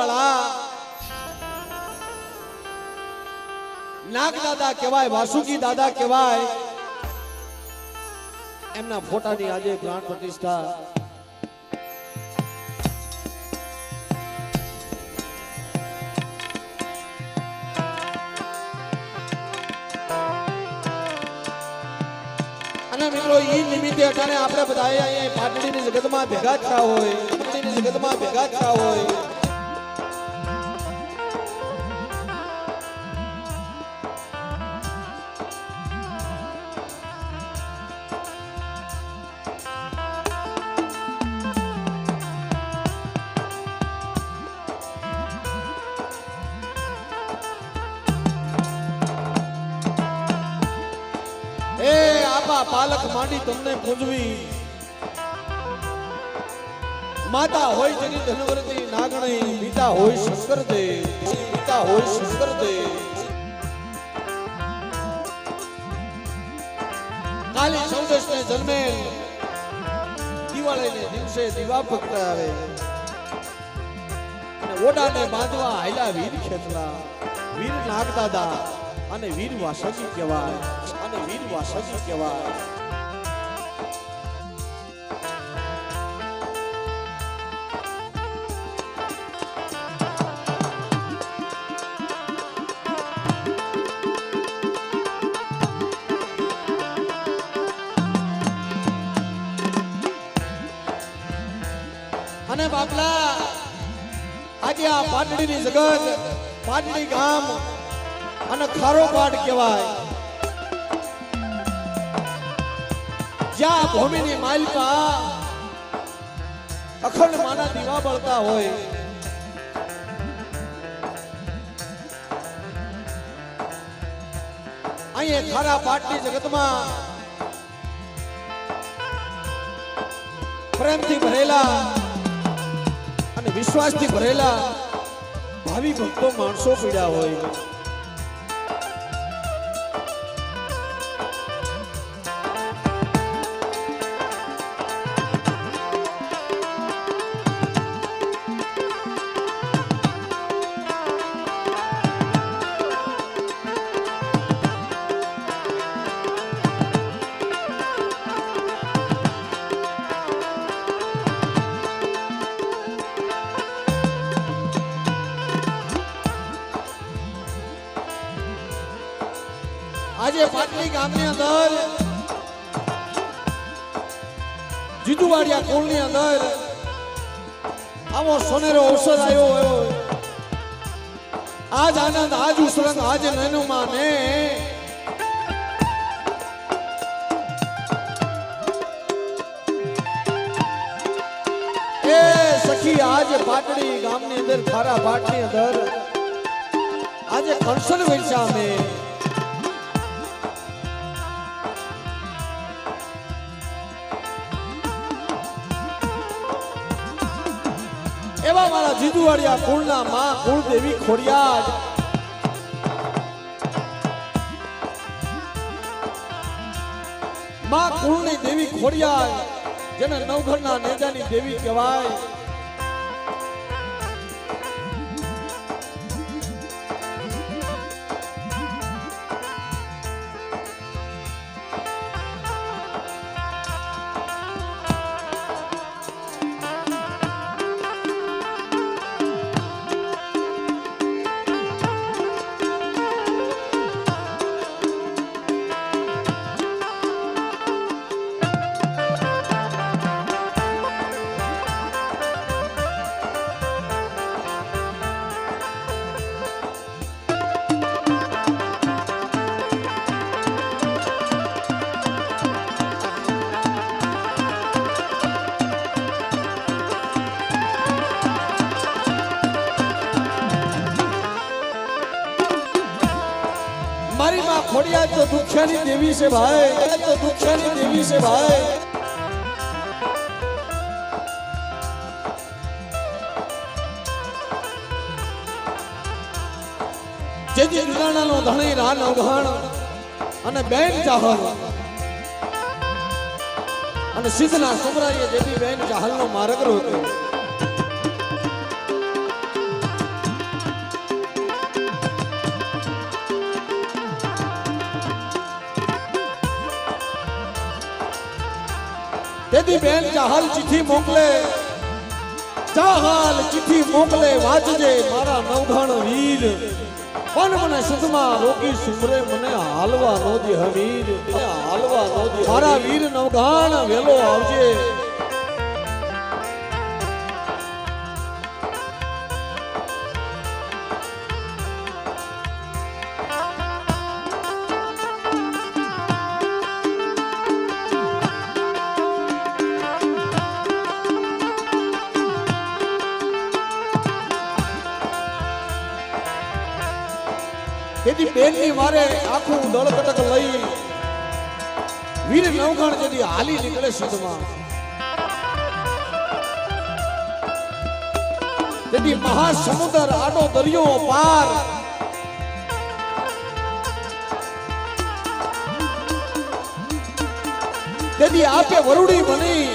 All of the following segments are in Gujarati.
વાળા નાગ દાદા કહેવાય, વાસુકી દાદા કહેવાય. એમના ફોટાની આજે પ્રાણ પ્રતિષ્ઠા અને મિત્રો ઈ નિમિત્તે અટાણે આપણે બધા અહીંયા પાટડીની જગતમાં ભેગા થયા હોય, પાટડીની જગતમાં ભેગા થયા હોય. પાલક માંડી તમને પૂજવી, માતા હોય જેની ધનવરતી નાગણી, પિતા હોય શંકર દેવ, પિતા હોય શંકર દેવ. કાલી ચૌદશ ને જન્મે દિવાળી ને દિવસે દીવા પ્રગટાવે અને ઓડાને બાંધવા હાલ્યા વીર ખેતલા, વીર નાગદાદા અને વીર વાસજી કહેવાય, અને વીર વાસજી કહેવાય. અને બાપલા આજે આ પાટડીની જગત, પાટડી ગામ અને ખારો પાટ કહેવાય. જ્યાં ભૂમિની માલિકા અખંડ માના દીવા બળતા હોય, અહીંયા ખારા પાટની જગતમાં પ્રેમથી ભરેલા અને વિશ્વાસથી ભરેલા ભાવિ ભક્તો માણસો પીડ્યા હોય. આજે પાટડી ગામની અંદર જીતુવાડિયા કુળની અંદર આવો સોનેરો અવસર આવ્યો હોય. આજ આનંદ, આજ ઉસરંગ, આજ નૈનુમાં ને એ સખી આજે પાટડી ગામની અંદર, ખારા પાટની અંદર આજે કંસલ વૈસા મેં એવા મારા જીતુવાડિયા કુળના માં કુળદેવી ખોડિયાર માં કુળની દેવી ખોડિયાર, જેને નવઘરના નેજાની દેવી કહેવાય. મારી માં ખોડિયાર તો દુખ્યાની દેવી છે ભાઈ, તો દુખ્યાની દેવી છે ભાઈ. જેજી જુગાણાનો ધણી રા નવઘણ અને બેન ચાહલ અને સિદ્ધના સુમરાએ જેથી બેન ચાહલનો માર્ગ રોક્યો. તેથી બેન ચાહલ ચિઠ્ઠી મોકલે, ચાહલ ચિઠ્ઠી મોકલે વાંચજે મારા નવઘણ વીર, પણ મને સુખમાં રોકી સુમરે મને હાલવા નો દે હમીર, હાલવા નો દે મારા વીર નવઘણ વેલો આવજે. તેથી બેનની મારે આખું દળ કટક લઈ વીર નવઘણ જેથી હાલી નીકળે સિદ્ધમાં. તેથી મહાસમુદ્ર આડો દરિયો પાર, તેથી આપે વરુડી બની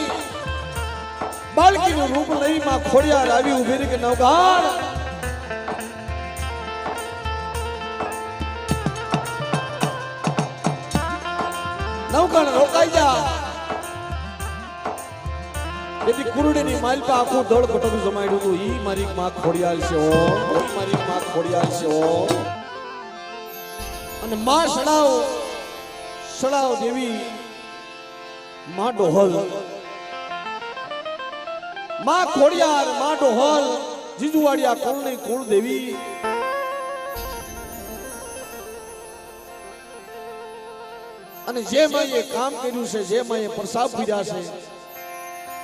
બાળકીનું રૂપ લઈ માં ખોડિયાર આવી ઉભી રહી કે નવઘણ નવઘણ રોકાઈ જા. તેથી કુરડીની માલપા આખું દળ કટકું જમાડ્યું હતું. ઈ મારી માં ખોડિયાર છે ઓ, ઈ મારી માં ખોડિયાર છે ઓ. અને માં સડાવ સડાવ દેવી માં ડોહલ, માં ખોડિયાર માં ડોહલ જીજુવાડિયા કુળની કુળ દેવી. અને જે માએ કામ કર્યું છે, જે માએ પ્રસાદ પીધા છે,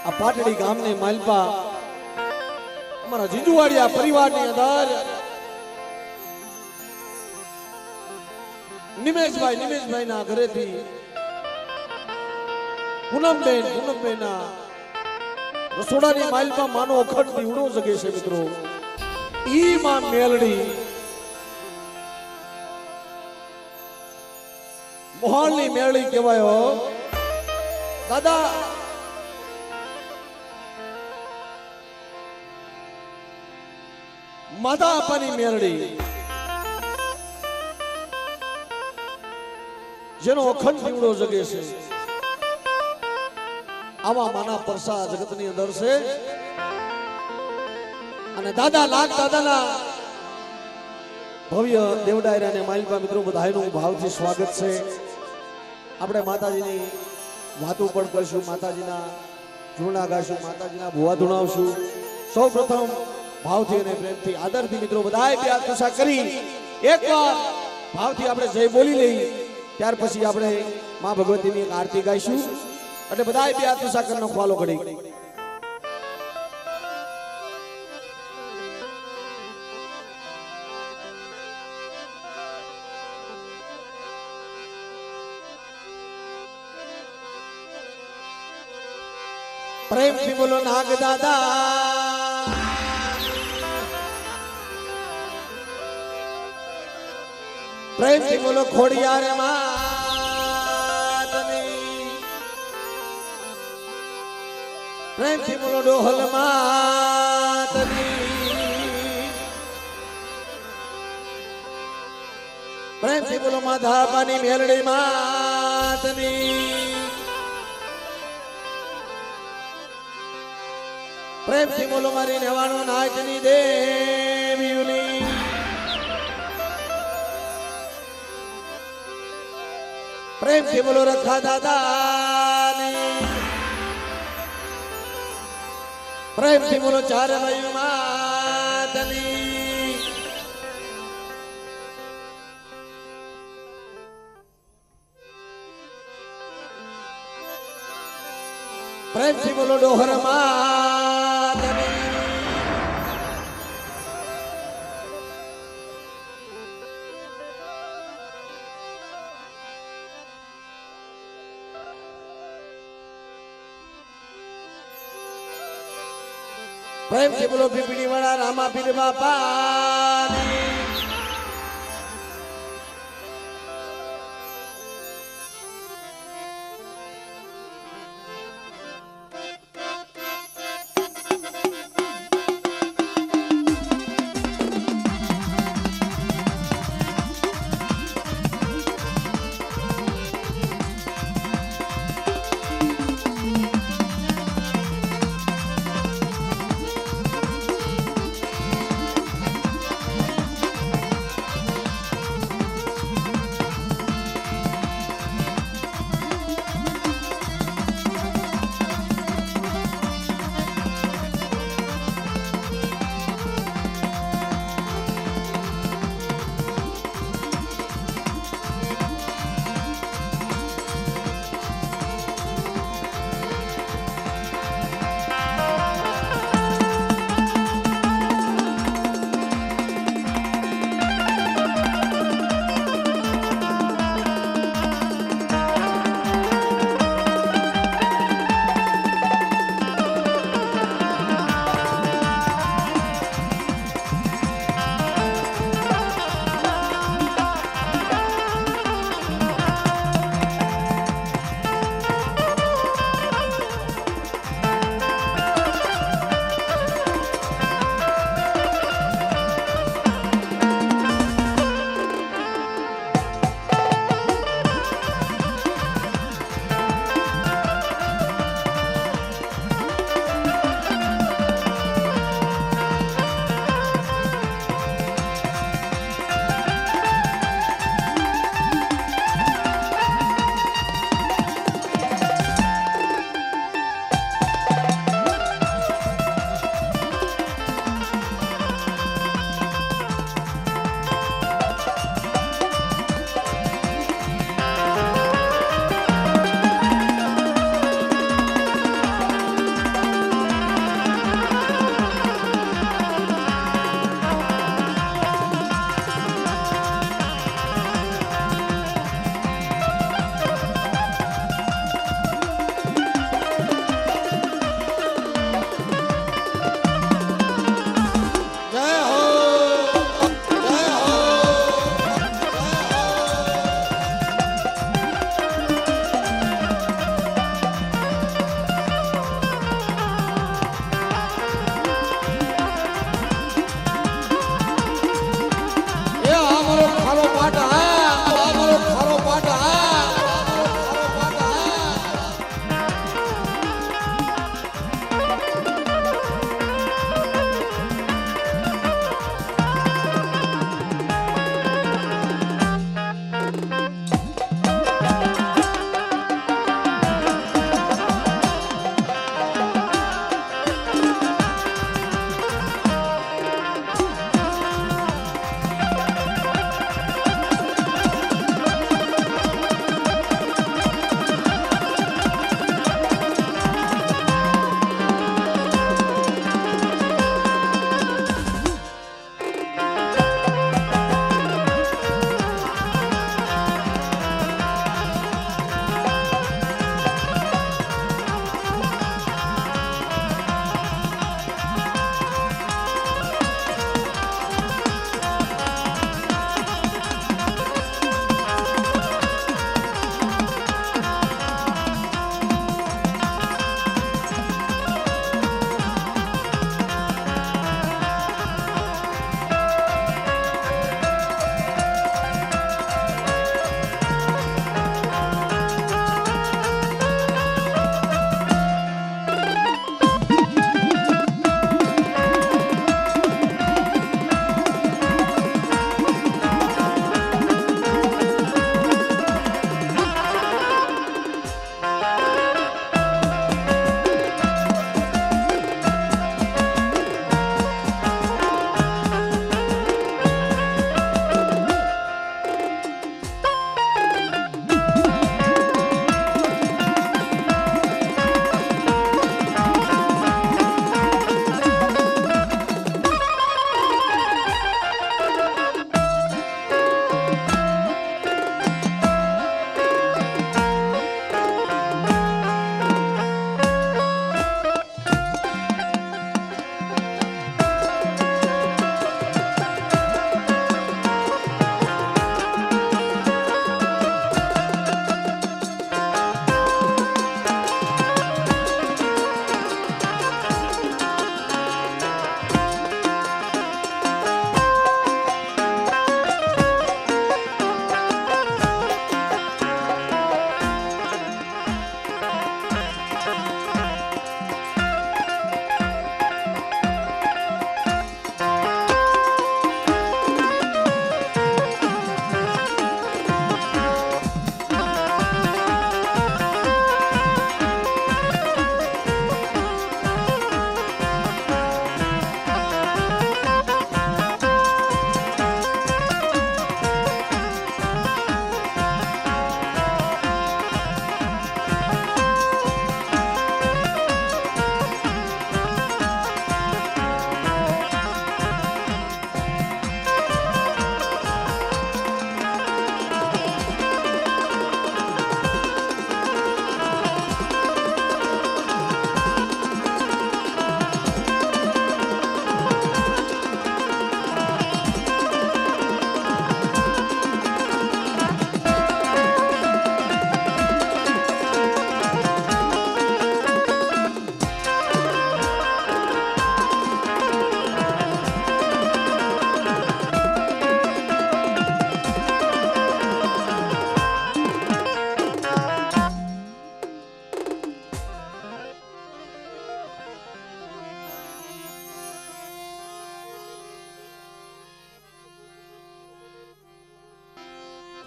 આ પાટડી ગામની માલપા અમારા જીજુવાડિયા પરિવારની અંદર નિમેશભાઈ ના ઘરેથી પૂનમબેન ના રસોડાની માલપા માનો અખંડ દીવડો જગે છે મિત્રો. ઈ માં મેલડી મોહાલની મેળી કહેવાય દાદા. માતા આપવાની મેળડી જેનો અખંડ દીવડો જગે છે. આવા માના પરસા જગતની અંદર છે. અને દાદા લાખ દાદાના ભવ્ય દેવડાયરા અને માલિકા મિત્રો બધાનું ભાવથી સ્વાગત છે. આપણે માતાજીની વાતો પણ કરશું, માતાજીના ધૂણા ગાશું, માતાજીના ભુવા ધૂણાવશું. સૌ પ્રથમ ભાવથી અને પ્રેમથી આદરથી મિત્રો બધાએ બે હાથ ઊંચા કરી એકવાર ભાવથી આપણે જય બોલી લઈ. ત્યાર પછી આપણે માં ભગવતીની એક આરતી ગાઈશું. એટલે બધાએ બે હાથ ઊંચા કરીને ખવાલો ઘડી. પ્રેમથી બોલો નાગ દાદા, પ્રેમથી બોલો ખોડિયાર માતની, પ્રેમથી બોલો ડોહલ માતની, પ્રેમથી બોલો માધાપાની મેલડી માતની, પ્રેમથી બોલો મારી નેવાનું નાચની દેવીઓની, પ્રેમથી બોલો રખા દાદાની, પ્રેમથી બોલો ચાર ભાઈ માતની, પ્રેમથી બોલો ડોહર માતની, પ્રેમથી બોલો પીપળી વાળા રામા પીર બાપાની,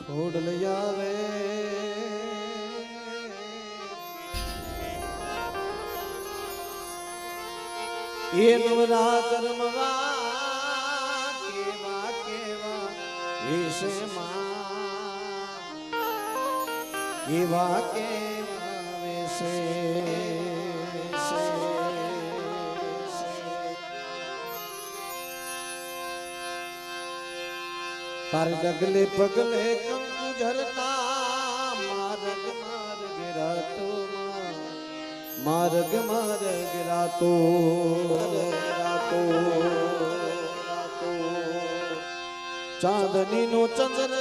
ખોડ લઈ આવે એ નવરાત્ર રમવા કેવા કેવા વેશમાં કેવા કેવા વેશે તાર ડગલે પગલે કંકુ ઝરતા માર્ગ માર્ગ રાતો માર્ગ માર્ગ રાતો રાતો રાતો ચાંદની નો ચંદ્ર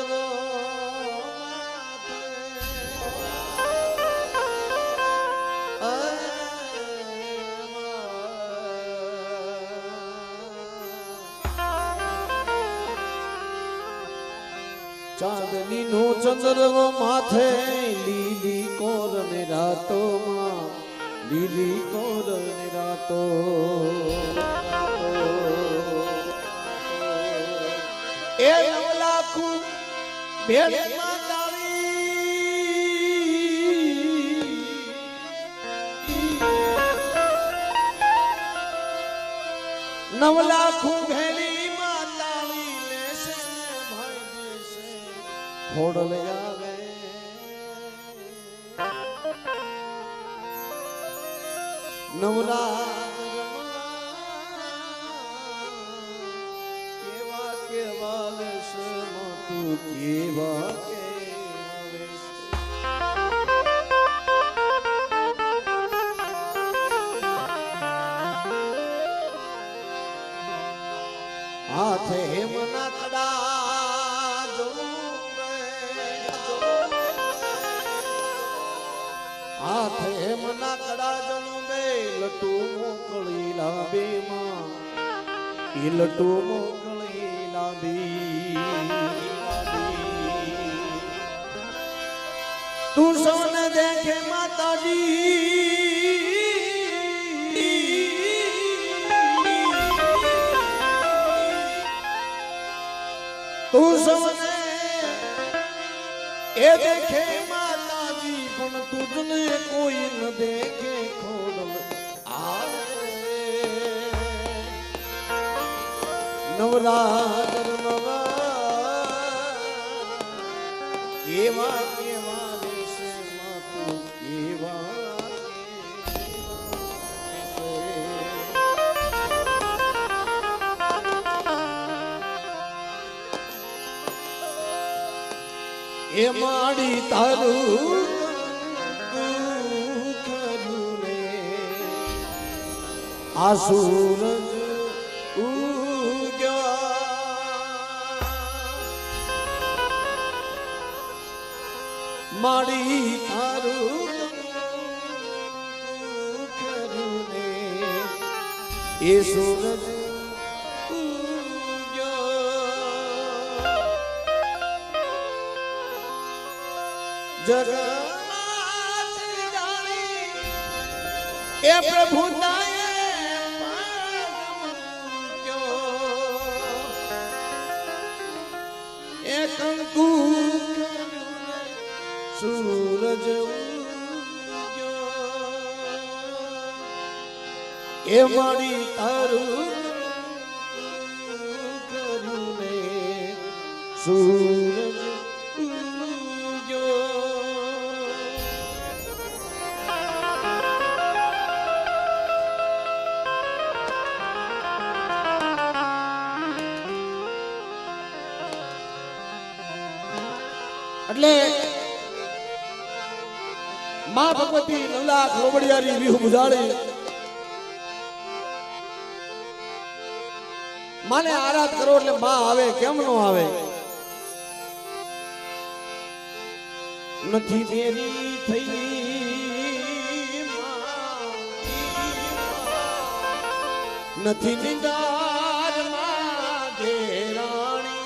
ચાંદની નો ચંદ્ર માથે લીલી કોર ને રાતો માં લીલી કોર ને રાતો એ લાખું ભેળ નવ લાખું ભેળી માતાળી લેશે ભાઈ દેશે ખોડ લઈ આવે નવલા કેવા કેવા વેશ તું કેવા કેવા વેશ હાથે હેમના કડા હાથે હેમના કડા જણું બે લટુ મોકળી લાંબી માં એ લટુ મોકળી લાંબી તું સૌને દેખે માતાજી તું સૌને એ દેખે માતાજી પણ તુજને કોઈ ન દેખે ખોડલ આવે નવરાત્ર કેવા કેવા દેશે તું કેવા એ માડી તારું ખરું રે આ સૂરજ ઉગ્યા માડી તારું ખરું રે એ સૂરજ जगन्नाथ जाने ए प्रभु ताये क्यों ए कंकु सूरज उग्यो ए मारी तारू करुणे सूरज એટલે માં ભગવતી નવલાખ રોબડિયારી વિહુ બુજાડી માને આરાધ કરો એટલે માં આવે કેમ નો આવે નથી દેરી થઈ નથી નિંદાર માં ઘેરાણી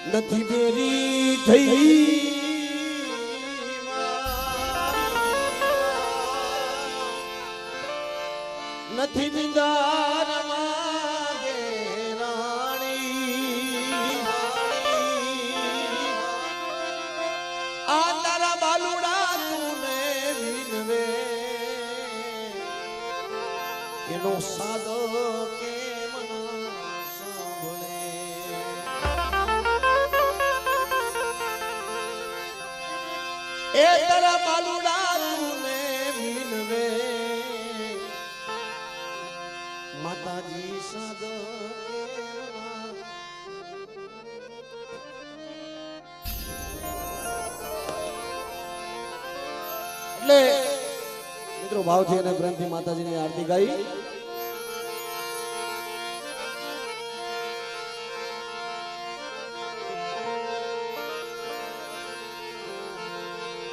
નથી દેરી થઈ નથી નિંદાર માં ઘેરાણી એનો સાદો કેમ ના સાંભળે. એ તારા બાલુડા તુને વિનવે માતાજી સાદો કેમ ના. એટલે મિત્રો ભાવથી અને પ્રેમથી માતાજીની આરતી ગાઈ.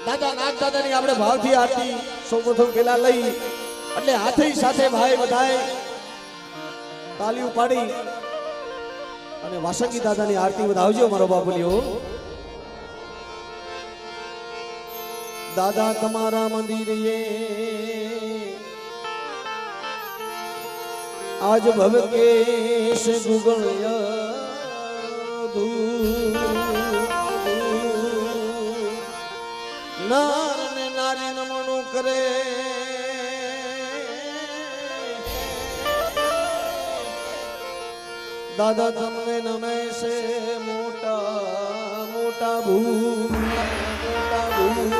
દાદા નાગ દાદાની આપણે ભાવથી આરતી સૌપ્રથમ પેલા લઈ એટલે હાથે સાથે ભાઈ બધાય તાલીઓ પાડી અને વાસંગી દાદાની આરતી વધાવજો મારો બાપુલીઓ. દાદા તમારા મંદિરે આજ ભવકેશ ગુગળ્ય નાર ને નારી નમણું કરે દાદા તમને નમે છે મોટા મોટા ભૂ મોટા ભૂ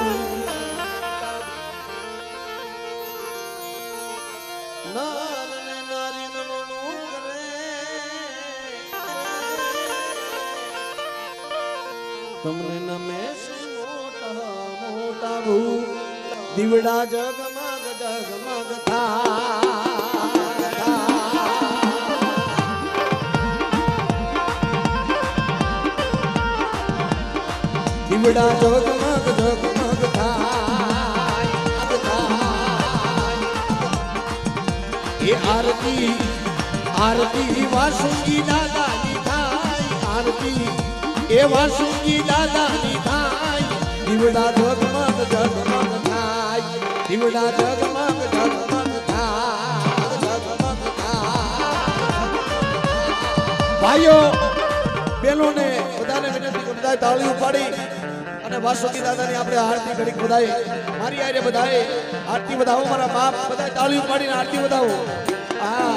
નાર ને નારી નમણું કરે તમને નમે છે મોટા મોટા ભૂ દીવડા જગમગ જગમગ દીવડા જગમગ જગમગ એ આરતી આરતી વાસુકી દાદાની થાય આરતી એ વાસુકી દાદાની થાય દીવડા જગમગ જગમગ થાય દીવડા જગમગ જગમગ થાય જગમગ થાય. ભાઈઓ બહેનોને બધાને વિનંતી કરું બધાએ તાળી ઉપાડી અને વાસુકી દાદાની આપણે આરતી ઘડીક બધાએ મારી આરે બધાએ આરતી વધાવો મારા બાપ બધાએ તાળી ઉપાડીને આરતી વધાવો. હા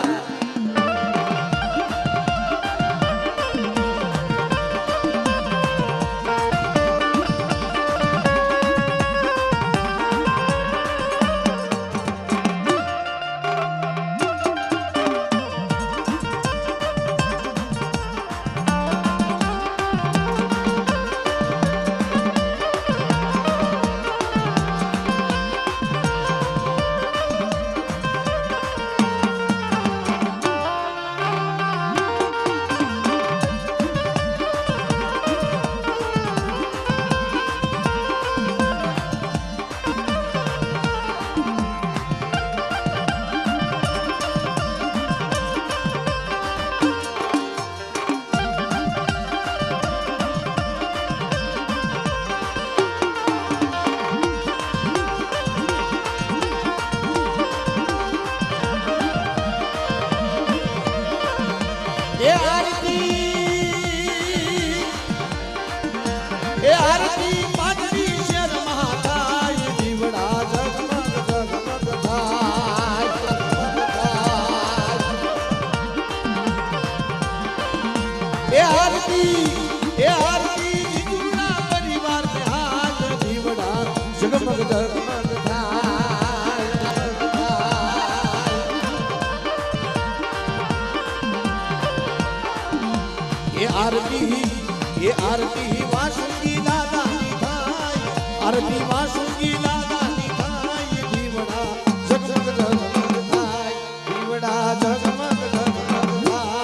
એ આરતી પાંચમી શેર મહાકાય દીવડા જગમગ જગમગ થાય એ આરતી જીજુના પરિવાર ને હાથ દીવડા જગમગ જગમગ થાય એ આરતી વાસુકી દાદાની થાય આરતી વાસુકી દાદાની થાય દીવડા જગમગ જગમગ થાય દીવડા જગમગ જગમગ થાય.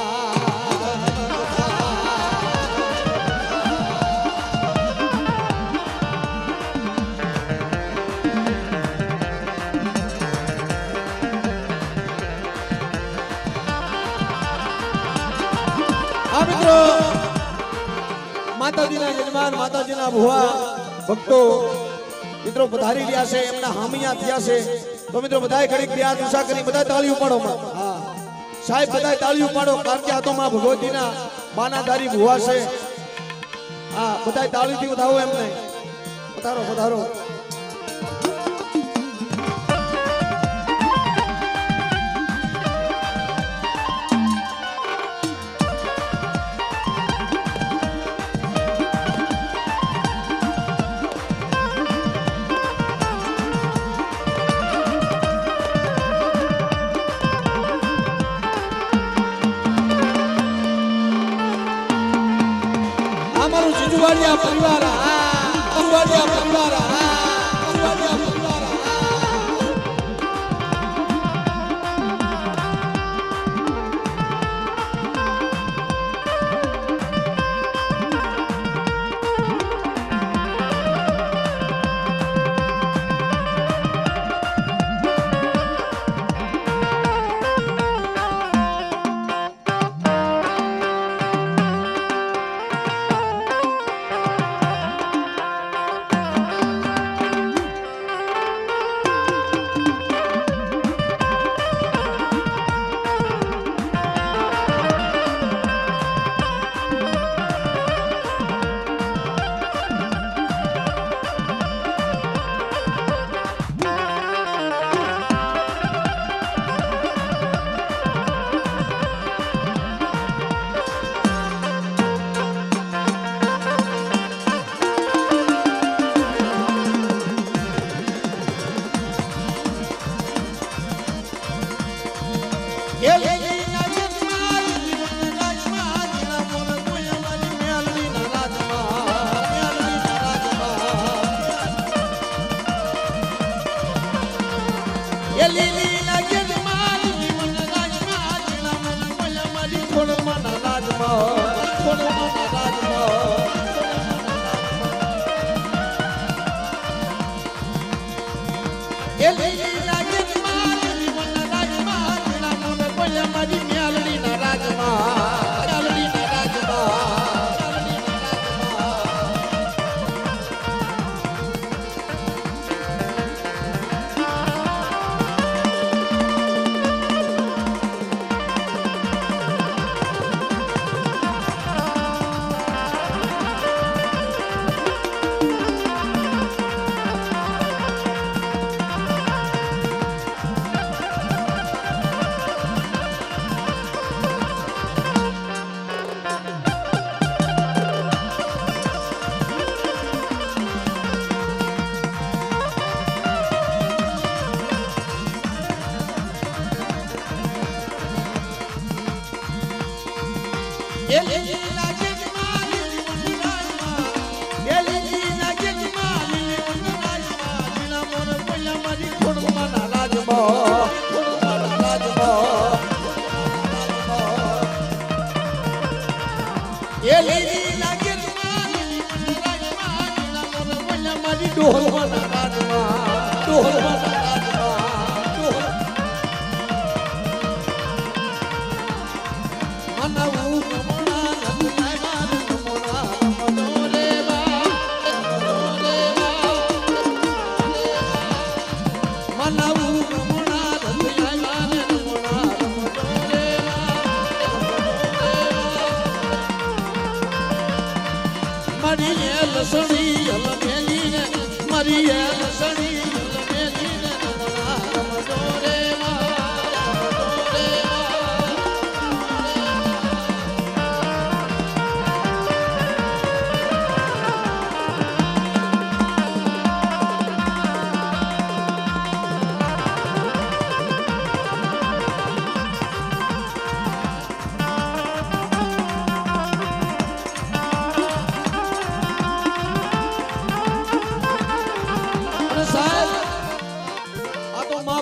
આ મિત્રો માતાજીના યજમાન માતાજીના ભુવા ભક્તો મિત્રો પધારી રહ્યા છે એમના હામિયા થયા છે તો મિત્રો બધાએ ઘડીક બે હાથ ઊંચા કરી બધા તાળી પાડો. હા સાહેબ બધાએ તાળી પાડો કારણ કે આ તો માં ભગવતીના બાનાધારી ભુવા છે. હા બધાએ તાળીથી વધાવો એમને. પધારો પધારો. કુંવાડિયા પરિવાર કુંવાડિયા પરિવાર કુંવાડિયા પરિવાર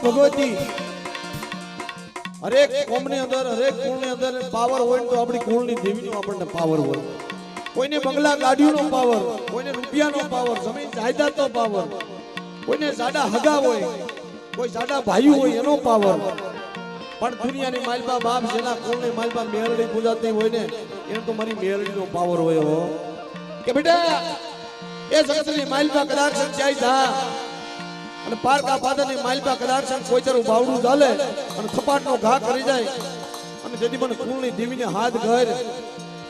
ભગવતી હરેક કોમની અંદર હરેક કુળની અંદર પાવર હોય તો આપણી કુળની દેવીનો આપણને પાવર હોય. કોઈને બંગલા ગાડીઓનો પાવર, કોઈને રૂપિયાનો પાવર, જમીન જાયદાદનો પાવર, કોઈને સાડા હગા હોય, કોઈ સાડા ભાઈઓ હોય એનો પાવર. પણ દુનિયાની માલપા બાપ જેના કુળની માલપા મેરડી પૂજાતી હોય ને એને તો મારી મેરડીનો પાવર હોય હો કે બેટા એ જગતની માલપા કદાચ જાય જા અને પારકા પાદરની માલપા કદાચ કોઈ તરું બાવડું ચાલે અને થપાટનો ઘા કરી જાય અને જેથી મને કુળની દેવીને હાથ ઘર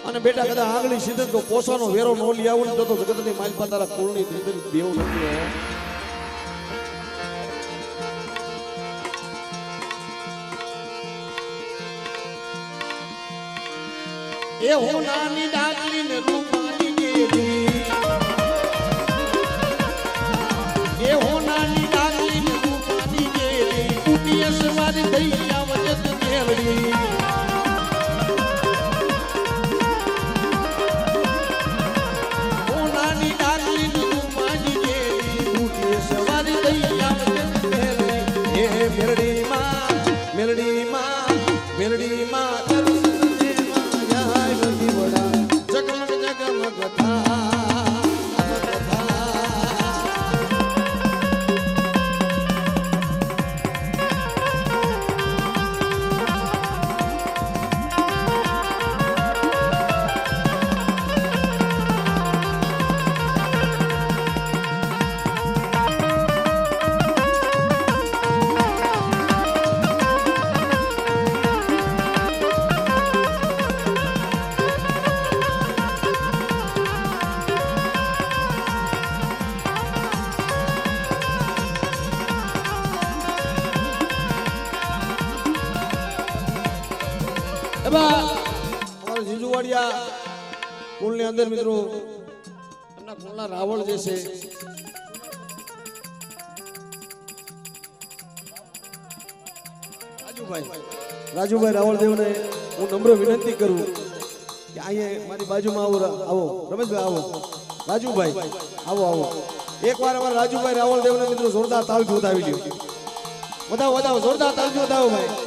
અને બેટા કદાચ આંગળી સીધે તો પોસાનો વેરો નો લઈ આવું તો જગતની માલપા તારા કુળની દેવ નથી. એ હોનાની ડાકલી ને રૂપાની દેવી, એ હોનાની ડાકલી ને રૂપાની દેવી, કુટીએ સવારી થઈ આવજત દેવડી. મેલડીમાં દર્શન દેવા જાય દીવડા જગમગ જગમગ અમારા જીજુવાડિયા કુળની અંદર મિત્રો એમના કુળના રાવળ જે છે રાજુભાઈ રાવળદેવને હું નમ્ર વિનંતી કરું કે અહીંયા મારી બાજુમાં આવો રમેશભાઈ આવો રાજુભાઈ આવો એકવાર અમારા રાજુભાઈ રાવળદેવને મિત્રો જોરદાર તાળીઓ વધાવી લ્યો વધાવો જોરદાર તાળીઓ વધાવો ભાઈ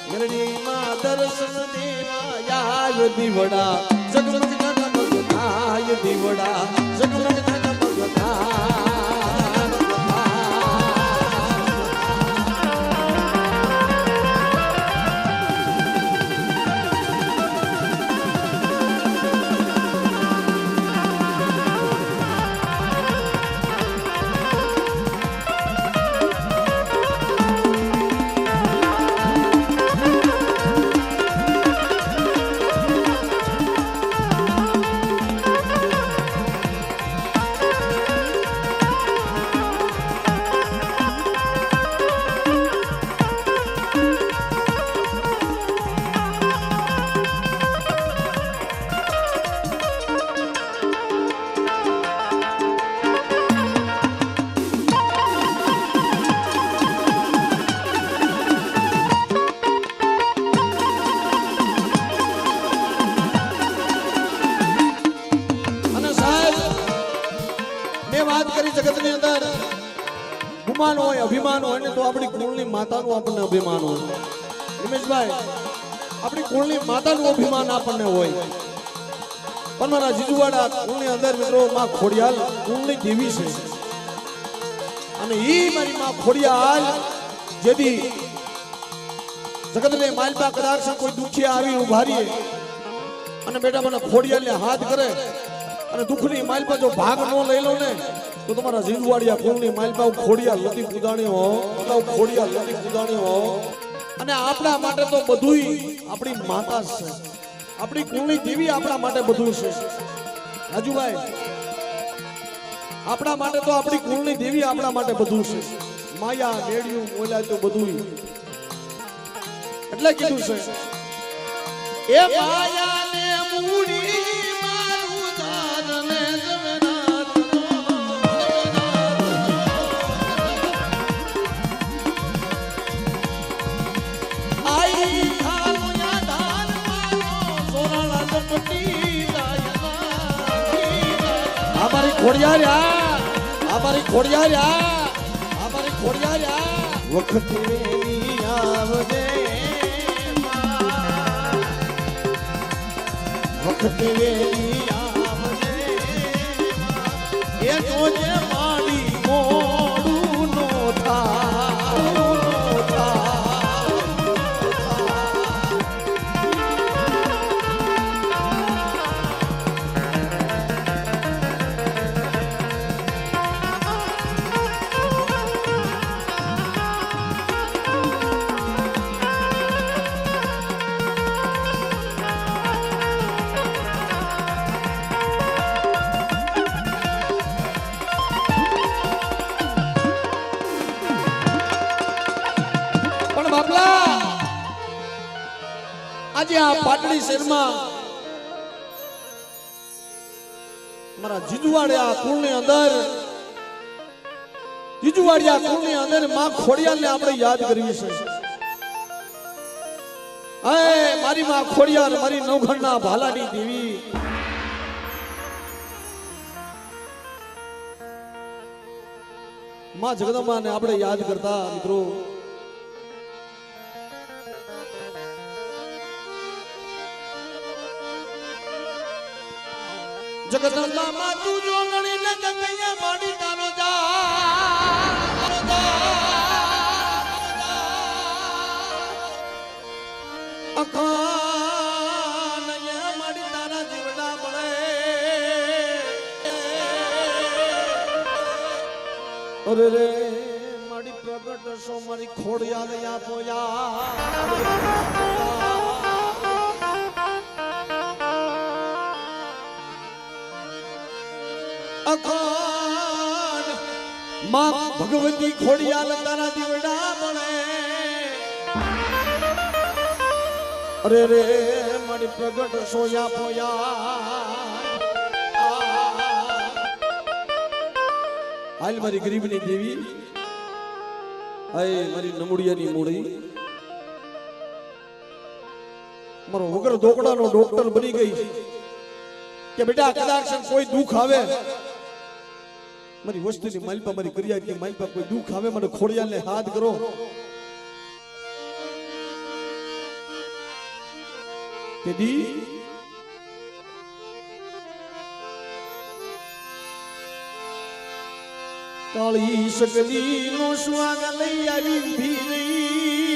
મેલડીમાં દર્શન દેવા જાય દીવડા જગમગ જગમગ થાય દીવડા જગમગ જગમગ થાય જગતની અંદર ગુમાન હોય અભિમાન હોય ને તો આપણી કુળની માતાનું આપણને અભિમાન હોય નિમેશભાઈ આપણી કુળની માતાનું અભિમાન આપણને હોય પણ મારા જીજુવાડા કુળની અંદર મિત્રો માં ખોડિયાલ કુળની દેવી છે અને ઈ મારી માં ખોડિયાલ જેથી જગતને માલપા કદાચ કોઈ દુખિયા આવી ઉભા રહીએ અને બેટા મને ખોડિયાલને હાથ કરે અને દુઃખની માલપા જો ભાગ ન લઈ લો ને તો તમારા જીજવાડિયા કુળની માલપા ખોડિયાલ લતી કુદાણી હો ખોડિયાલ લતી કુદાણી હો અને આપણા માટે તો બધુંય આપણી માતા છે આપણી કુળની દેવી આપણા માટે બધું છે રાજુભાઈ આપણા માટે તો આપણી કુળની દેવી આપણા માટે બધું છે માયા મેળ્યું મોલા તો બધું એટલે કીધું છે એ માયા ને મૂડી મારું દાદને જમનાથ આઈ ખાલુયા દાન મારો સોરાળા જપટી અમારી ખોડિયાર વખત વેલી આવજે વખત વેલી આવજે એ જોજે માડી મોડું નો આજે આ પાટડી શહેરમાં મારા જીજુવાડિયા કુળની અંદર માં ખોડિયાલને આપણે યાદ કરવી છે મારી માં ખોડિયાલ મારી નવઘણના ભાલાની દેવી માં જગદંબાને આપણે યાદ કરતા મિત્રો જગદંબા માં તું જો ગણી ન જગૈયા માડી તારો જા અખાન યે માડી તારા જીવડા બળે અરે રે માડી પ્રગટ સો મારી ખોડિયા લયા પોયા અખાન માં ભગવતી ખોડિયા તારા દીવડા મળે અરે રે મારી પ્રગટ સોયા પોયા હાલ મારી ગરીબની દેવી હાય મારી નમુડિયાની મૂડી મારો વગર દોકડાનો ડોક્ટર બની ગઈ કે બેટા કદાચ કોઈ દુઃખ આવે મારી વસ્તુની માલપા મારી કરિયાની માલપા કોઈ દુઃખ આવે મને ખોડિયાને હાથ કરો કે દી કાળી શકલી નો સ્વાગ લઈ આવી ભીરી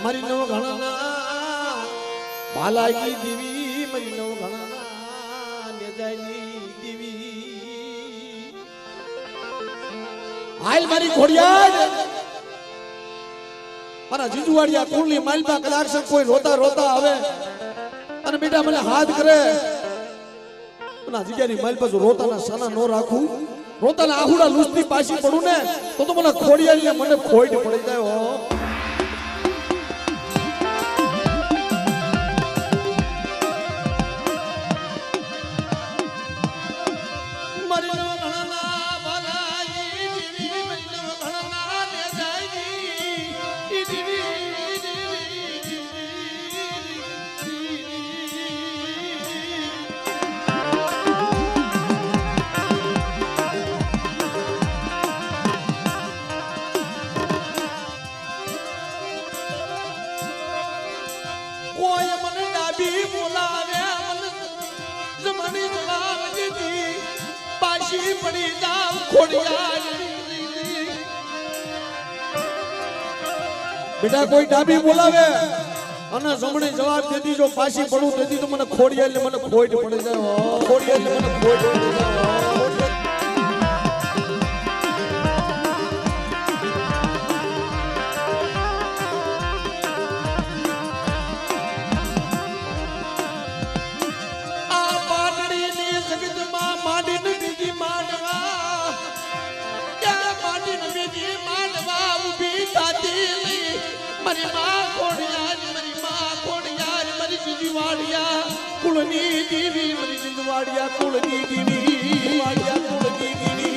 મારી નો ઘણા ભાલાઈ દેવી મારી નો ઘણા નેજાઈ દેવી હાલ મારી ઘોડિયા મારા જીજુવાડિયા કુળની માલપા કદાચ કોઈ રોતા રોતા આવે અને બેટા મને હાથ કરે ના જગ્યાની માલપા જો રોતાના સાના નો રાખું રોતાના આહુડા લૂસતી પાછી પડું ને તો મને ખોડિયાની મને ખોઈટ પડી જાય હો પડી જાવ ખોડિયા બેટા કોઈ ડાબી બોલાવે અને જમણે જવાબ દેતી જો પાછી પડું તેથી તો મને ખોડિયા એટલે મને ખોઈટ પડી જાય ખોડિયા એટલે મને ખોઈટ પડી જાય કુળની દેવી મારી જિંદવાડિયા કુળની દેવી વાડિયા કુળની દેવી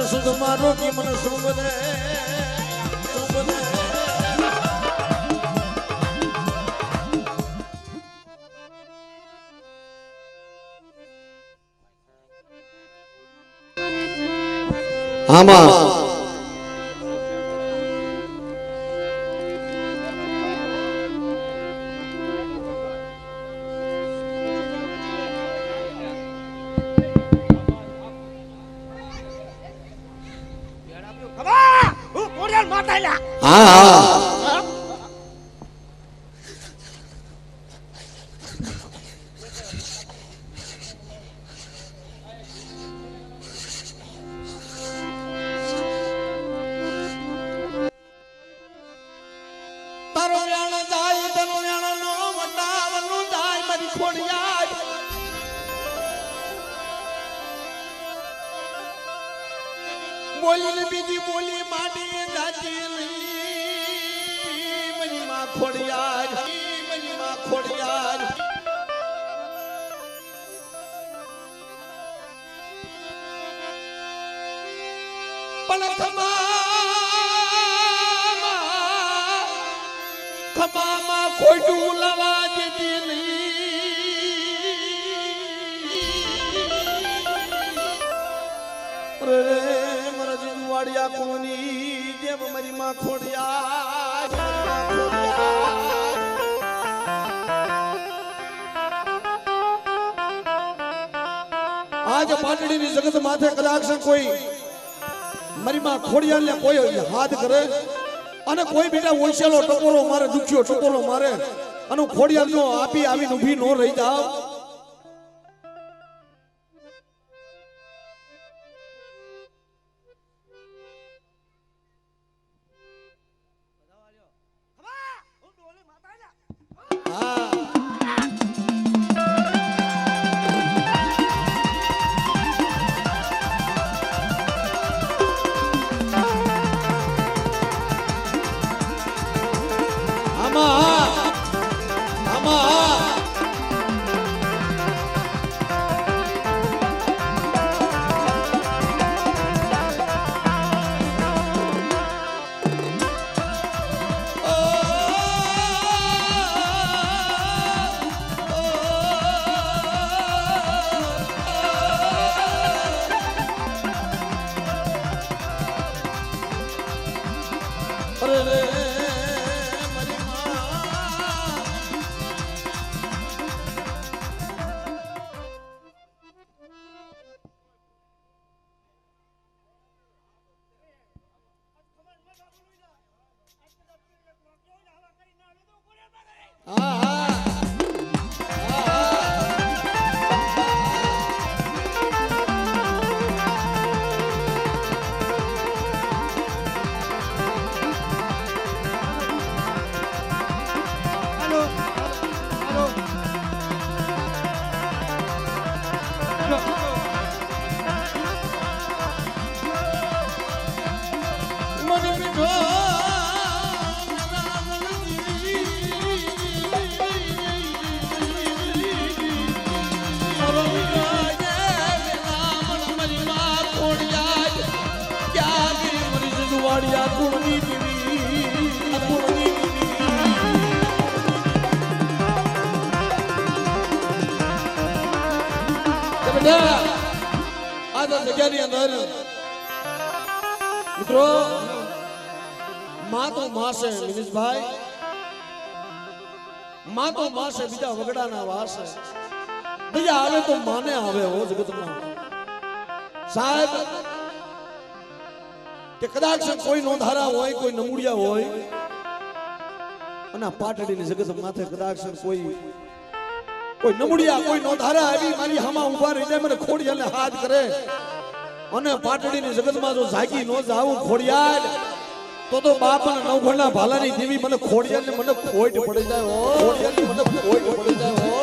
સુધ મારો કે મને સુબને આમાં બોલીને બીજી બોલી માડી જાતી નહીં મારી માં ખોડિયાર મારી માં ખોડિયાર પણ ખમામાં ખોટું લાવા દેતી નહીં મારા જીવાડિયા કોની દેવ મારી માં ખોડિયાર આજ પાટડીની જગત માથે કદાચ કોઈ મારી માં ખોડિયારને કોઈ હાથ કરે અને કોઈ બેટા ઓછેલો ટકોરો મારે દુખ્યો ટકોરો મારે અને ખોડિયાર નો આપી આવીને ઊભી નો રહી જાવ મિત્રો માં તો માં છે મિનિશભાઈ માં તો માં છે બીજા વગડાના વાસ છે બીજા આવે તો માને આવે હો જગતમાં સાહેબ કે કદાચ કોઈ નોંધારા હોય કોઈ નમૂડિયા હોય અને પાટડીની જગત માથે કદાચ કોઈ નમૂડિયા કોઈ નોંધારા આવી મારી હામા ઊભા રહી જાય મને ખોડિયાને હાથ કરે અને પાટડીની જગતમાં જો જાગી નો જાવું ખોડિયાર તો બાપના નવઘણના ભાલાની દેવી મને ખોડિયારને મને ખોટ પડી જાય હો ખોડિયારને મને ખોટ પડી જાય હો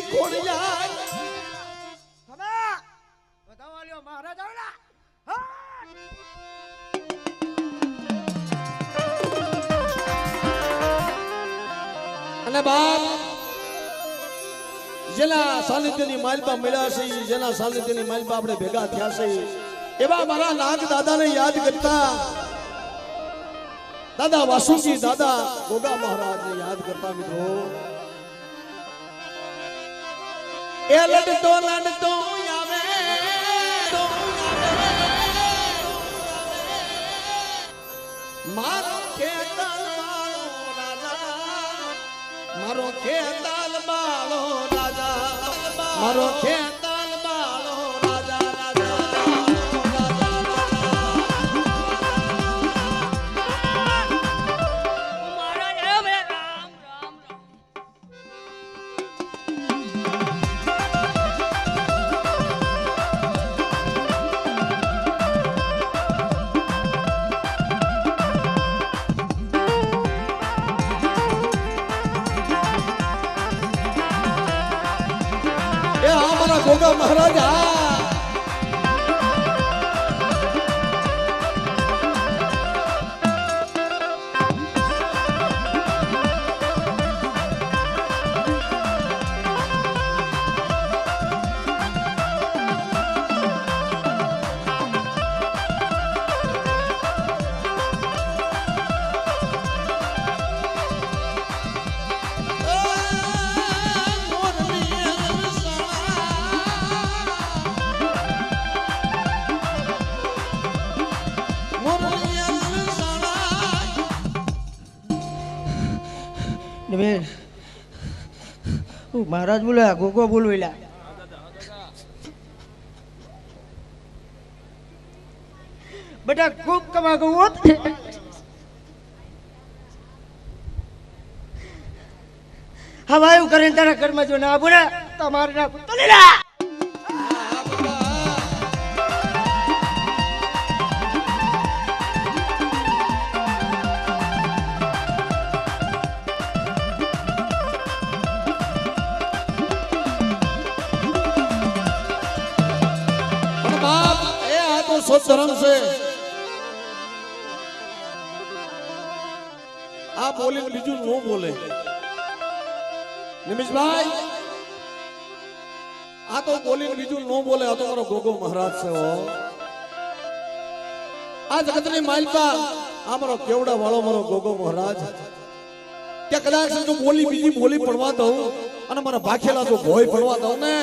ખોડિયાર ખમા બતાવા લ્યો મહારાજ આવલા અને બાપ જેના સાનિધ્યની માલપા મળ્યા છે જેના સાનિધ્યની માલપા આપણે ભેગા થયા છે એવા મારા નાગ દાદાને યાદ કરતા દાદા વાસુજી દાદા ગોગા મહારાજને યાદ કરતા મિત્રો એ લડતો લડતો આવે મારો ખેતર વાળો રાજા મારો ખેતાલ બાળો રાજા મારો ખેતાલ બાળો રાજા ગોગા મહારાજા મહારાજ બોલ્યા ગોગો બોલવેલા બેટા ખૂબ કમા ગો હવે આવું કરીને તારા ઘરમાં જો ના બોલે તમારે ના તો લેલા धर्म से आप बोले बीजू नो बोले निमिष भाई आ तो बोले बीजू नो बोले आ तो मारो गोगो महाराज से हो आज जगतनी माइलपा आ मारो केवड़ा वालो मारो गोगो महाराज क्या कदाच जो बोली बीजी बोली पढ़वा दो અને મારા ભાખેલા જો ભોય પડવા દઉં ને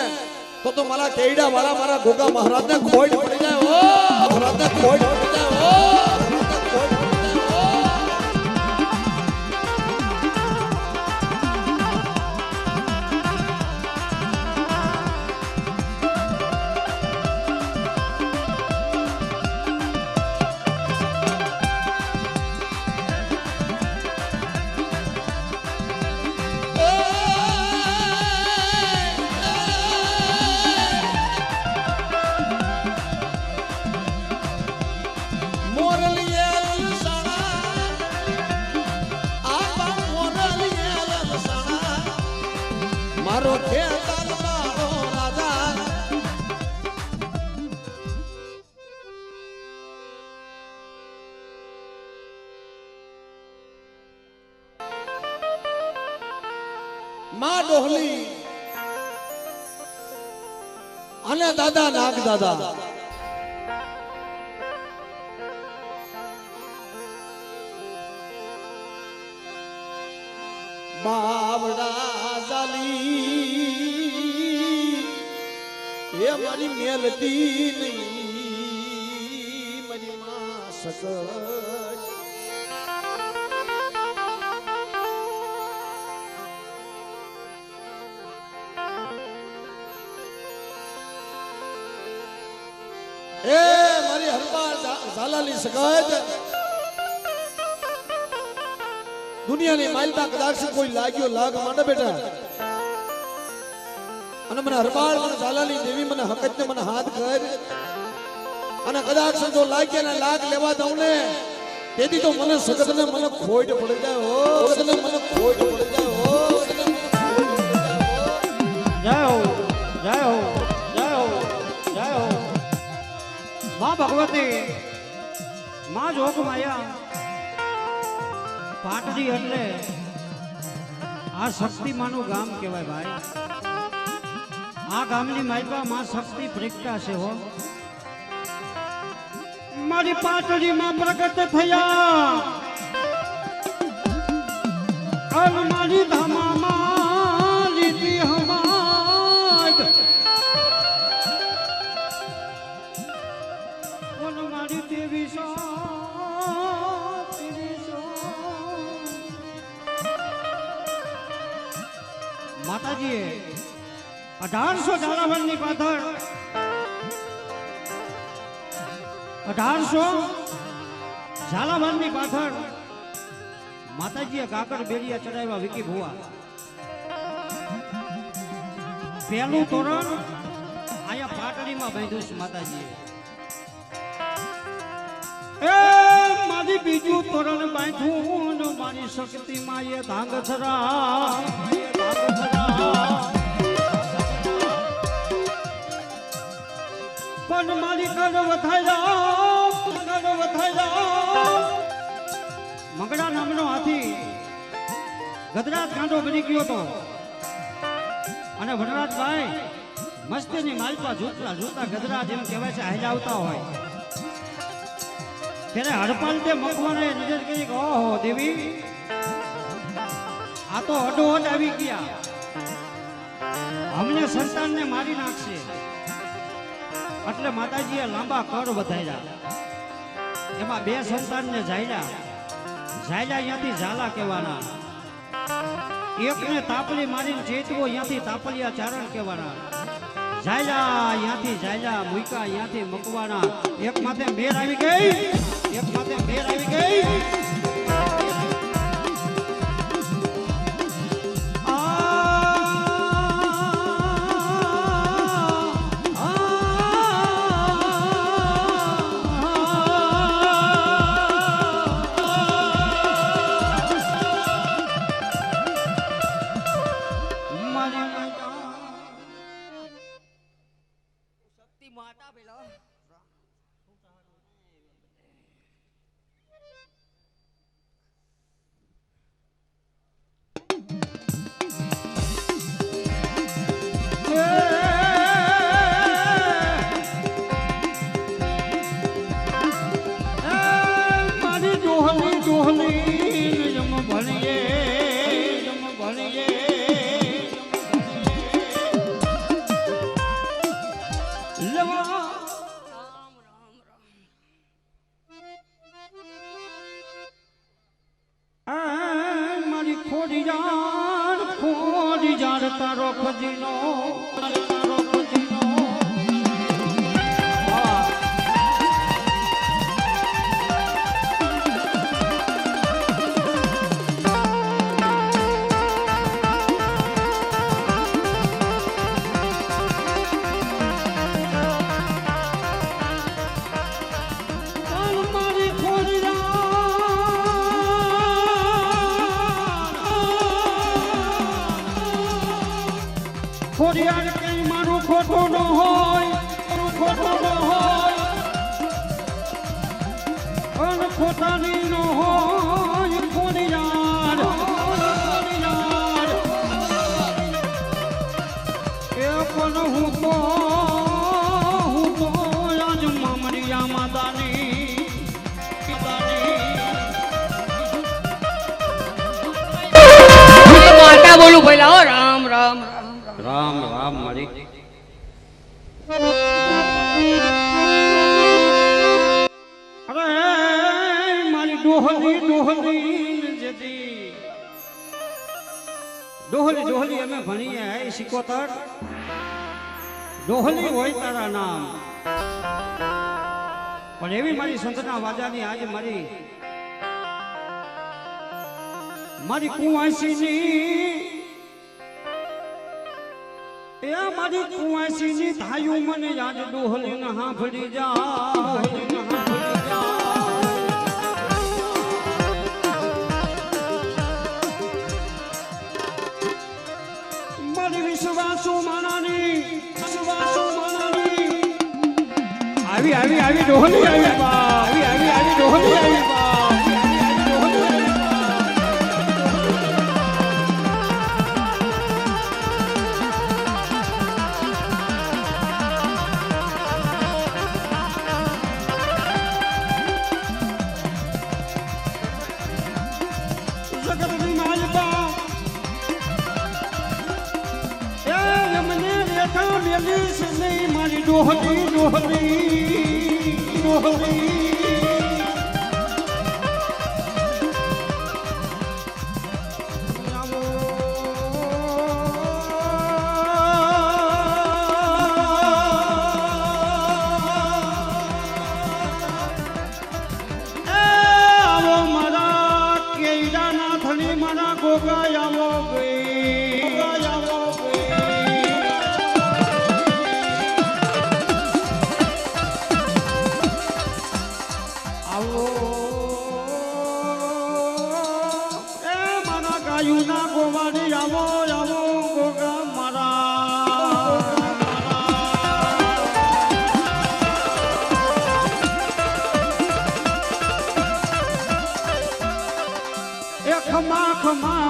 तो मारा केड़ा वाला मारा गोगा महाराज ने खोड़ पड़ जाए ओ महाराज ने खोड़ पड़ जाए ओ मारो खेताल बाळो राजा मां डोहली अने दादा नाग दादा बावड़ा ये मारी मेलती नहीं मरी मां सकत ए मारी हरबार झालाली सकत दुनिया ने माइलबा कदाच कोई लाग्यो लाग माने बेटा અને મને હરબાળ મને ઝાલાની દેવી મને હકત ને મને હાથ કર અને કદાચ જો લાગે ને લાગ લેવા દઉં ને તેથી તો મને સગત ને મને ખોટ પડી જાય હો સગત ને મને ખોટ પડી જાય હો જય હો જય હો જય હો જય હો માં ભગવતી માં જોગ માયા પાટડી એટલે આ શક્તિ માનું ગામ કહેવાય ભાઈ આ ગામની માઈપા માં શક્તિ પ્રગટા છે હો મારી પાટડી માં પ્રગટ થયા અલ મારી ધામા માં લીધી હમાદ કોન મારી દેવી સો 1800 ઝાલાવાડની પાછળ 1800 ઝાલાવાડની પાછળ માતાજીએ કાકર બેડિયા ચડાવ્યા વિકી ભુવા. પહેલું તોરણ આયા પાટડીમાં બાંધ્યું છે માતાજીએ. એ મારી બીજું તોરણ બાંધ્યું ને મારી શક્તિમાં એ ધાંગધરા પણ મારી કર વધાર્યા મંગળા નામનો હાથી ગજરાજ કાંડો બની ગયો હતો અને વનરાજભાઈ મસ્તીની માલપા જોતા ગજરાજ એમ કહેવાય છે હાલ્યા આવતા હોય ત્યારે હડપાલ તે મકવાને નજર કરી કે ઓહો દેવી આ તો અડોઅડ આવી ગયા, અમને સંતાનને મારી નાખશે. એટલે માતાજીએ લાંબા કર વધાર્યા. એમાં 2 સંતાનને ઝાલ્યા અહીંયાથી ઝાલા કહેવાના, એકને તાપલી મારીને ચેતવો અહીંયાથી તાપલિયા ચારણ કહેવાના. ઝાલ્યા મુઈકા અહીંયાથી મકવાના. એક માથે મેર આવી ગઈ. માતા પેલો મારી ડોહલી જમ ભણીએ મારી ખોડી જાણ તારો ખજીનો ખોડિયાર કઈ મારું ખોટું ન હોય, અને ખોટાની ન હોય. ખોડિયાર એ પણ હું તો આજ મામરિયા માતાની માતા બોલું પહેલા હો. રામ રામ રામ રામ મારી અરે મારી ડોહલી અમે ભણીએ શીખોતર ડોહલી હોય તારા નામ. પણ એવી મારી સંતના વાજાની આજે મારી કુંવાસીની મારી કુંવાસીની થાયું મને યાદ ડોહલી ન હાંભળી જા. મારી વિશ્વાસુ માનાની આવી ડોહલી આવી ડોહલી આવી મારી ડોહલી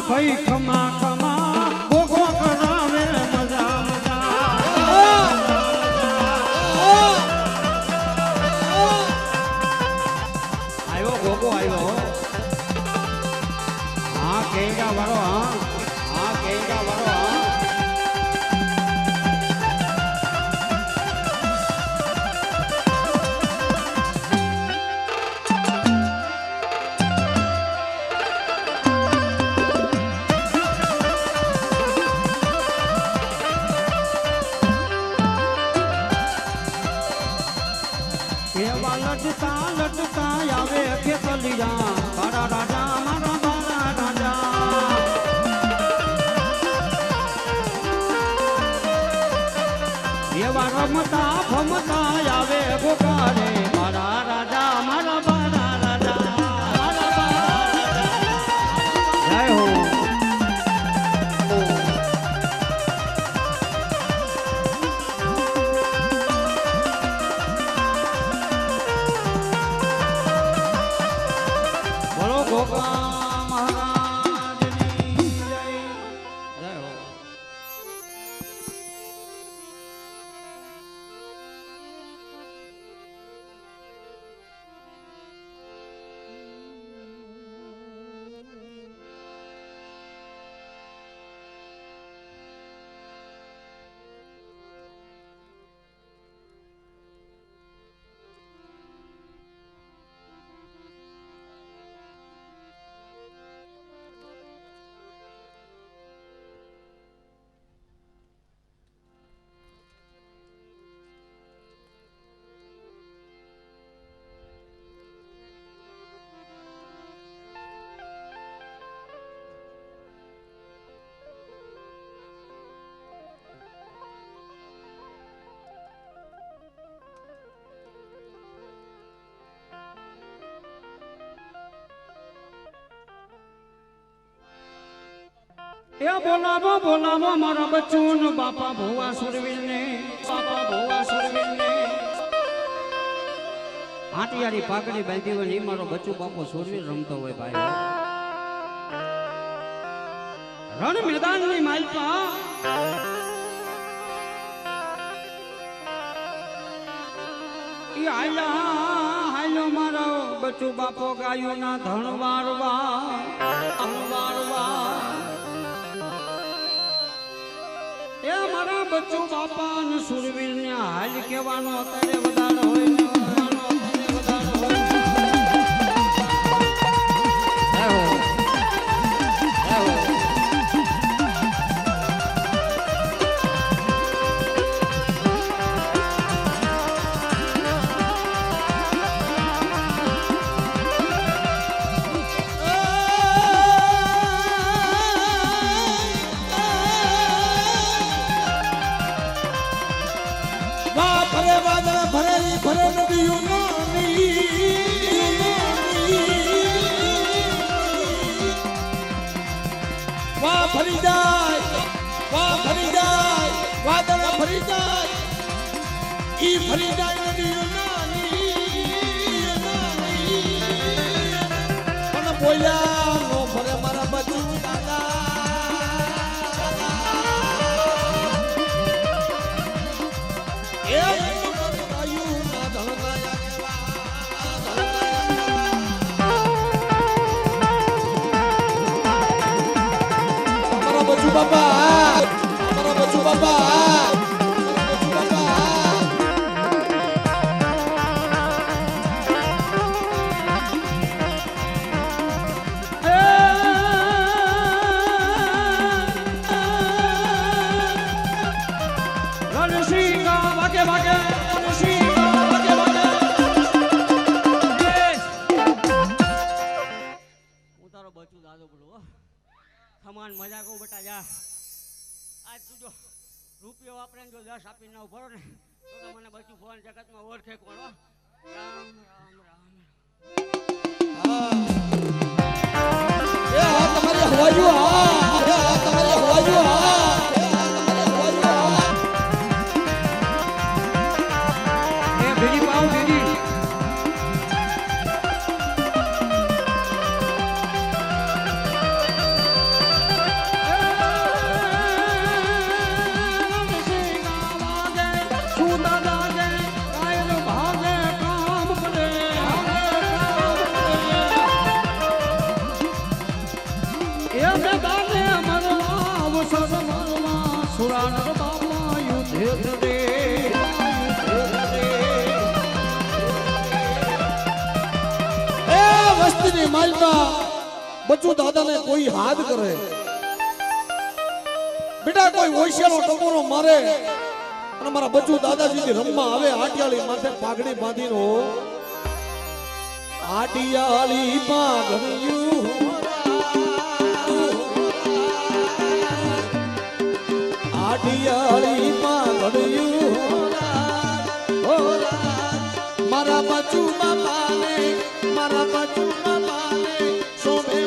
ભાઈ ખમા ખમા ભોગો કરાવે મજા મજા આવ્યો ભોગો આવ્યો હા કેજા વાળો હા કેજા વાળો લટતા લટતા આવે ખેતલિયા મારા રાજા મારા બારા રાજા એવા રમતા ફમતા આવે ગોકારે મારા રાજા મારા બારા રાજા મારા બારા રાજા જય હો એ બોલાવો બોલાવો મારા બચ્ચું બાપા ભોવા સુરવીર ને બાપા ભોવા સુરવીર ને હાટિયારી પાકડી બાંધી હોય ને મારો બચ્ચું બાપો સુરવીર રમતો હોય ભાઈ રણ મેદાન ની માલપા ઈ હાલ્યો મારો બચ્ચું બાપો ગાયું ના ધણ વારવા એ મારા બચ્ચું બાપા ને સુરવીર ને હાલ કહેવાનો અત્યારે વધારે હોય ને ભરે નદીઓ વાહ ફરી જાય વાદળ ફરી જાય ઈ ફરી જાય નદીઓ પણ બોલ્યા નો ફરે મારા બચ્ચું દાદા બાપા મારા બચ્ચું બાપા ખમાન મજા કહું બટા જા આજ તું જો રૂપિયો વાપરે જો 10 આપીને ઉભો ને તો મને બચ્ચું ફોન જગતમાં ઓળખે કોણ રામ રામ રામ એ હા તમારી હવાયું હા તમારી હવાયું હા શેઠ રે એ વસ્તીની માલમાં બચુ દાદાને કોઈ હાથ કરે, બેટા કોઈ ઓશિયાનો ટકોરો મારે અને મારા બચુ દાદાજી રમવા આવે આટિયાળી માથે પાઘડી બાંધીનો આટિયાળી પાઘડિયું આટિયાળી પાઘડિયું મારા બચુ બાપાને મારા બચુ બાપાને સોમે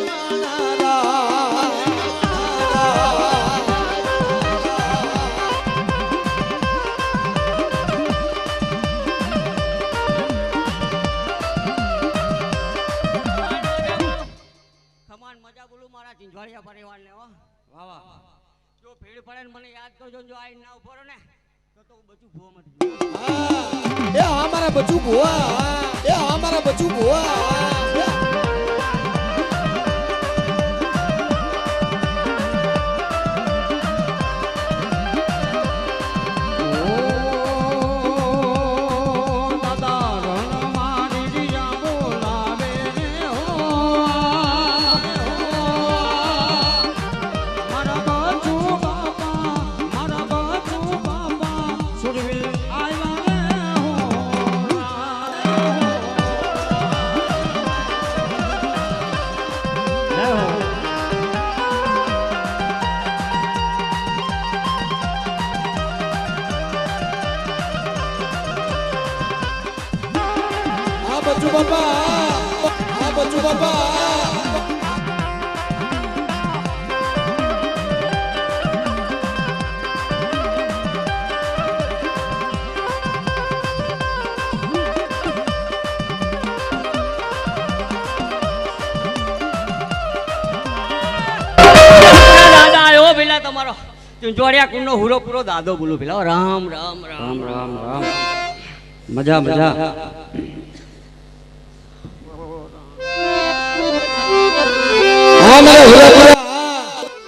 ચિંચવાડિયા પરિવારને હો વાહ વાહ જો ભીડ પડે ને મને યાદ કરજો જો આઈ ના ઉભો રહો ને તો બચું ભૂવામાં એ આ મારા બચુ ભુવા એ આ મારા બચુ ભુવા બચુ બાપા આ બચુ બાપા દાદા આવ્યો પેલા તમારો ચુંચવાડિયા કુંડનો હુરો પૂરો દાદો બોલું પેલા રામ રામ રામ રામ રામ મજા મજા આ મારા હુરાપુરા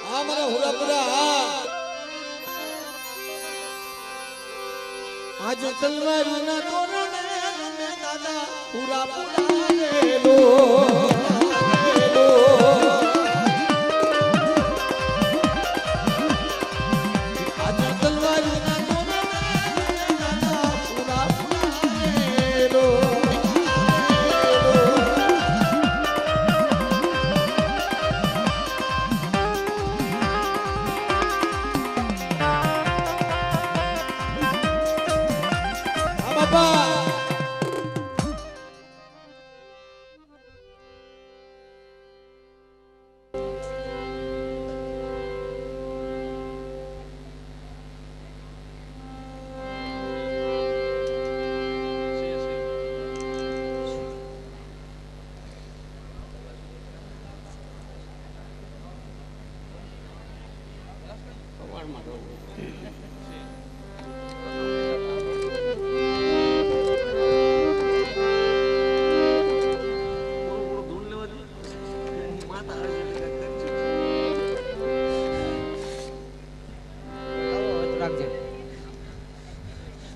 આ મારા હુરાપુરા આજ તલવારના તોરણે રમે દાદા હુરાપુરા રેલો આજ તલવારના તોરણે રમે દાદા હુરાપુરા રેલો બાપા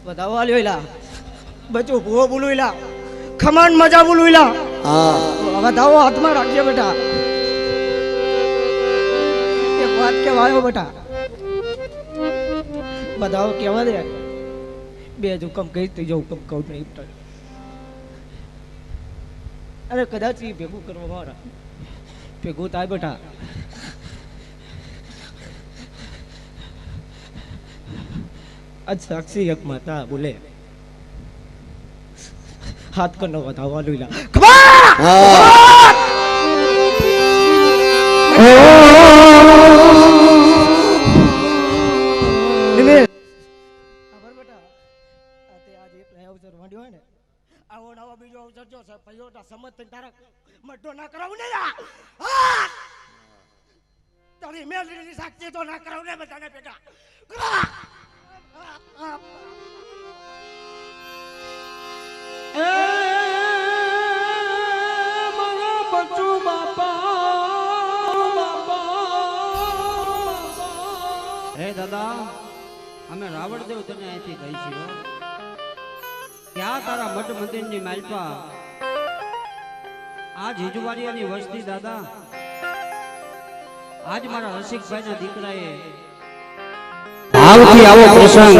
બતાવો આલ્યો બચું ભૂવો બોલું ખમાન મજા બોલું હા હવે દાવો હાથમાં રાખજે બેટા એક વાત કેવાયો બેટા બતાવો કેવા દે બે જ હુકમ કહી ત્રીજો હુકમ કહું નહીં અરે કદાચ એ ભેગું કરવા મારા ભેગું થાય બેટા आज साक्षी एक माता बोले हाथ करना बतावा लुला બીજો અવસર જો પૈયોટા સમજ તારા મઢો ના કરાવું ને તારી મેલની સાક્ષી તો ના કરાવું ને બધાને બેટા બચુ બાપા હે દાદા અમે અમે રાવણદેવ તને અહીંથી કહી છીએ કે આ તારા મઠ મંદિરની માલપા આ જીજવાડિયાની વસ્તી દાદા આજ મારા રસિકભાઈના દીકરાએ ભાવથી આવો પ્રસંગ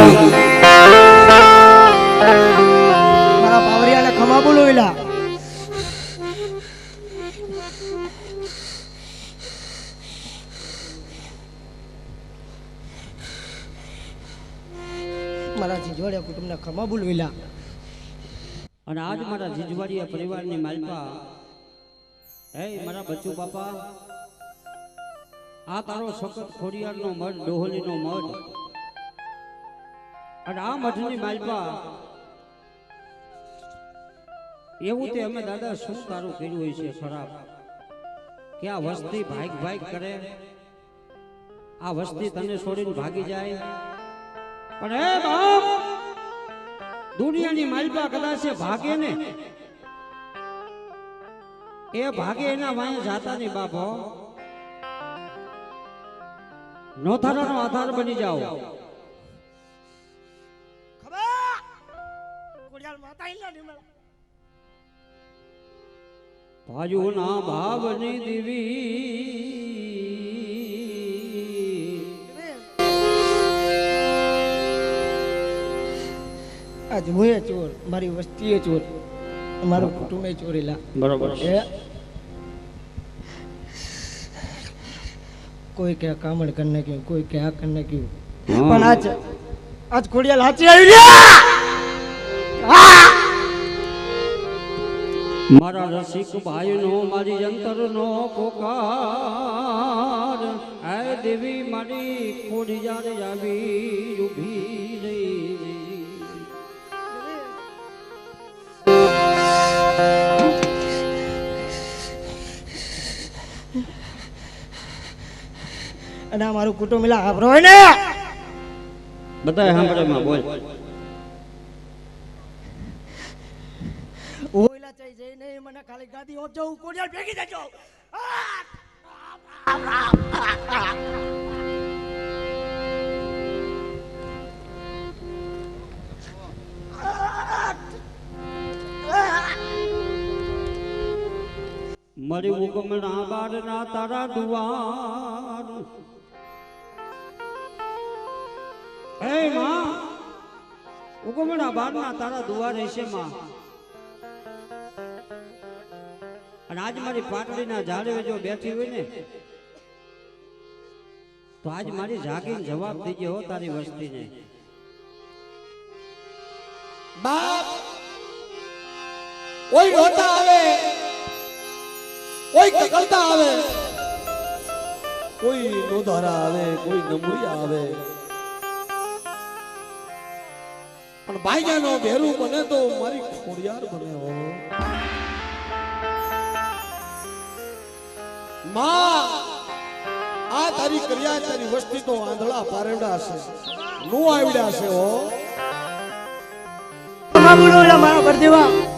મારા પાવરિયાને ખમા બોલો એલા મારા જીજવાડિયા કુટુંબના ખમા બોલો એલા અને આજ મારા જીજવાડિયા પરિવારની માલપા હે મારા બચ્ચુ બાપા આ તારો સખત ખોડિયારનો મઠ ડોહલીનો મઠ અને આ મઠની માલપા એવું તે અમે દાદા શું તારું કર્યું હોય છે ખરાબ કે આ વસ્તી ભાગ ભાગ કરે આ વસ્તી તને છોડીને ભાગી જાય પણ હે બાપ દુનિયાની માલપા કદાચ ભાગે ને એ ભાગે એના વાંહે જાતા નહીં બાપ હો નોથારાનો આધાર બની જાઓ ખબર કોડિયાલ માતા ઇલા નિમળ ભાજુના ભાવની દેવી આજ હું ચોર મારી વસ્તીએ ચોર મારું કુટુંબે ચોરેલા બરોબર એ કોઈ કે કામણ કરી નાખ્યું કોઈ કે આ કરી નાખ્યું પણ આજ ખોડિયાલ હાચી આવી રહ્યા મારા રસિક ભાઈનો મારી અંતરનો પોકાર હે દેવી મારી ખોડિયાર આવી ઊભી રહી અને આ મારું કુટુંબ મિલા આભરો હોય ને બધા સાંભળે માં બોલ ઓઈલા ચાઈ જઈને મને ખાલી ગાદી ઓપ જાઉં કોડિયાલ ભેગી જજો મારી હુકમના બારના તારા દુવાર હે માં હુકમના બારના તારા દુવાર હશે માં અને આજ મારી પાટડીના ઝાડે જો બેઠી હોય ને તો આજ મારી જાગીને જવાબ દેજે હો તારી વસ્તીને બાપ કોઈ રોતા આવે કોઈ કકળતા આવે કોઈ નોધારા આવે કોઈ નમુરી આવે પણ ભાઈજાનો ભેરું બને તો મારી ખોડિયાર બને હો માં આ તારી કર્યા તારી વસ્તી તો આંધળા પારેવડા છે નો આવડ્યા છે હો મારા પરદેવા